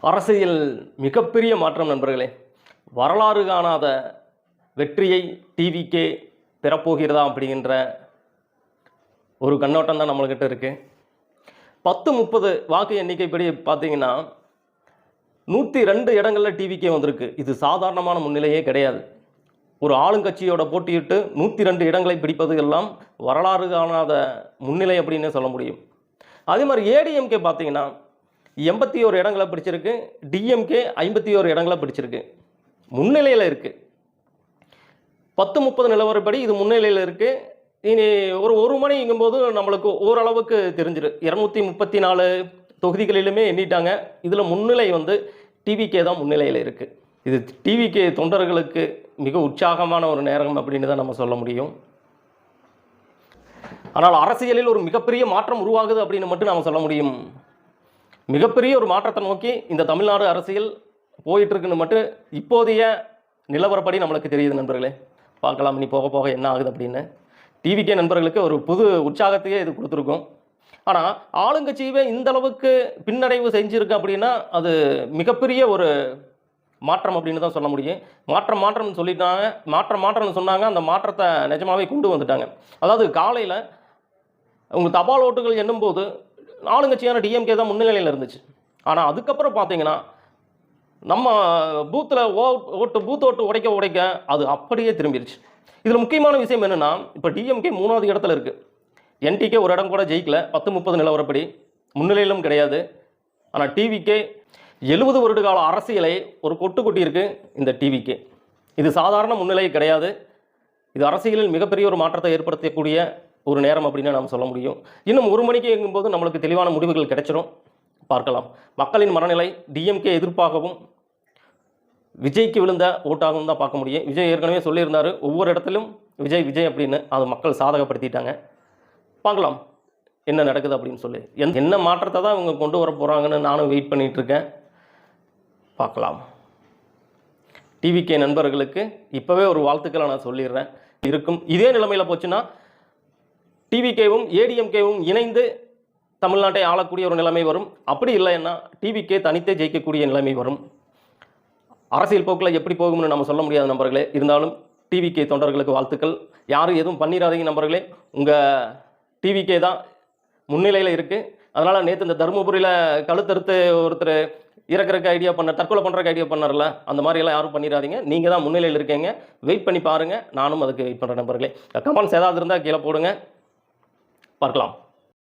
அரசியல் மிகப்பெரிய மாற்றம் நண்பர்களே. வரலாறு காணாத வெற்றியை டிவிகே பெறப்போகிறதா அப்படிங்கிற ஒரு கண்ணோட்டம் தான் நம்மள்கிட்ட இருக்குது. 10-30 வாக்கு எண்ணிக்கைப்படி பார்த்தீங்கன்னா 102 இடங்களில் டிவிகே வந்திருக்கு. இது சாதாரணமான முன்னிலையே கிடையாது. ஒரு ஆளுங்கட்சியோட போட்டியிட்டு 102 இடங்களை பிடிப்பது எல்லாம் வரலாறு காணாத முன்னிலை அப்படின்னு சொல்ல முடியும். அதே மாதிரி ஏடிஎம்கே பார்த்தீங்கன்னா 81 இடங்களை பிடிச்சிருக்கு, டிஎம்கே 51 இடங்களை பிடிச்சிருக்கு, முன்னிலையில் இருக்குது. 10-30 நிலவரப்படி இது முன்னிலையில் இருக்குது. இனி ஒரு மணிங்கும்போது நம்மளுக்கு ஓரளவுக்கு தெரிஞ்சிடும். 234 தொகுதிகளிலுமே எண்ணிட்டாங்க. இதில் முன்னிலை டிவிகே தான் முன்னிலையில் இருக்குது. இது டிவிகே தொண்டர்களுக்கு மிக உற்சாகமான ஒரு நேரம் அப்படின்னு தான் நம்ம சொல்ல முடியும். ஆனால் அரசியலில் ஒரு மிகப்பெரிய மாற்றம் உருவாகுது அப்படின்னு மட்டும் நாம் சொல்ல முடியும். மிகப்பெரிய ஒரு மாற்றத்தை நோக்கி இந்த தமிழ்நாடு அரசியல் போயிட்டுருக்குன்னு மட்டும் இப்போதைய நிலவரப்படி நம்மளுக்கு தெரியுது நண்பர்களே. பார்க்கலாம் இனி போக போக என்ன ஆகுது அப்படின்னு. டிவிகே நண்பர்களுக்கு ஒரு புது உற்சாகத்தையே இது கொடுத்துருக்கும். ஆனால் ஆளுங்கட்சியவே இந்த அளவுக்கு பின்னடைவு செஞ்சுருக்கு அப்படின்னா அது மிகப்பெரிய ஒரு மாற்றம் அப்படின்னு தான் சொல்ல முடியும். மாற்றம்னு சொல்லிட்டாங்க, மாற்றம்னு சொன்னாங்க. அந்த மாற்றத்தை நிஜமாகவே கொண்டு வந்துட்டாங்க. அதாவது காலையில் உங்கள் தபால் ஓட்டுகள் எண்ணும்போது ஆளுங்கட்சியான டிஎம்கே தான் முன்னிலையில் இருந்துச்சு. ஆனால் அதுக்கப்புறம் பார்த்தீங்கன்னா நம்ம பூத்தில் பூத் ஓட்டு உடைக்க அது அப்படியே திரும்பிடுச்சு. இதில் முக்கியமான விஷயம் என்னென்னா, இப்போ டிஎம்கே 3வது இடத்துல இருக்குது. என்டிகே ஒரு இடம் கூட ஜெயிக்கல. 10-30 நிலவரப்படி முன்னிலையிலும் கிடையாது. ஆனால் டிவிகே 70 வருட கால அரசியலை ஒரு கொட்டி இருக்கு இந்த டிவிகே. இது சாதாரண முன்னிலை கிடையாது. இது அரசியலில் மிகப்பெரிய ஒரு மாற்றத்தை ஏற்படுத்தக்கூடிய ஒரு நேரம் அப்படின்னு நாம் சொல்ல முடியும். இன்னும் 1 மணிக்கு எங்கும்போது நம்மளுக்கு தெளிவான முடிவுகள் கிடைச்சிடும். பார்க்கலாம். மக்களின் மனநிலை டிஎம்கே எதிர்ப்பாகவும் விஜய்க்கு விழுந்த ஓட்டாகவும் தான் பார்க்க முடியும். விஜய் ஏற்கனவே சொல்லியிருந்தார் ஒவ்வொரு இடத்திலும் விஜய் அப்படின்னு. அது மக்கள் சாதகப்படுத்திட்டாங்க. பார்க்கலாம் என்ன நடக்குது அப்படின்னு சொல்லி. என்ன மாற்றத்தை தான் இவங்க கொண்டு வர போகிறாங்கன்னு நானும் வெயிட் பண்ணிகிட்ருக்கேன். பார்க்கலாம். டிவிகே நண்பர்களுக்கு இப்போவே ஒரு வாழ்த்துக்களை நான் சொல்லிடுறேன். இருக்கும் இதே நிலைமையில் போச்சுன்னா டிவிகேவும் ஏடிஎம்கேவும் இணைந்து தமிழ்நாட்டை ஆளக்கூடிய ஒரு நிலைமை வரும். அப்படி இல்லைன்னா டிவிகே தனித்தே ஜெயிக்கக்கூடிய நிலைமை வரும். அரசியல் போக்கில் எப்படி போகும்னு நம்ம சொல்ல முடியாத நண்பர்களே. இருந்தாலும் டிவிகே தொண்டர்களுக்கு வாழ்த்துக்கள். யாரும் எதுவும் பண்ணிடாதீங்க நண்பர்களே. உங்கள் டிவிகே தான் முன்னிலையில் இருக்குது. அதனால் நேற்று இந்த தருமபுரியில் கழுத்தறுத்து ஒருத்தர் இறக்குறக்கு ஐடியா தற்கொலை பண்ணுறக்கு ஐடியா பண்ணார்ல, அந்த மாதிரியெல்லாம் யாரும் பண்ணிடாதீங்க. நீங்கள் தான் முன்னிலையில் இருக்கீங்க. வெயிட் பண்ணி பாருங்கள். நானும் அதுக்கு வெயிட் பண்ணுறேன் நண்பர்களே. கமெண்ட்ஸ் ஏதாவது இருந்தால் கீழே போடுங்க. பார்க்கலாம்.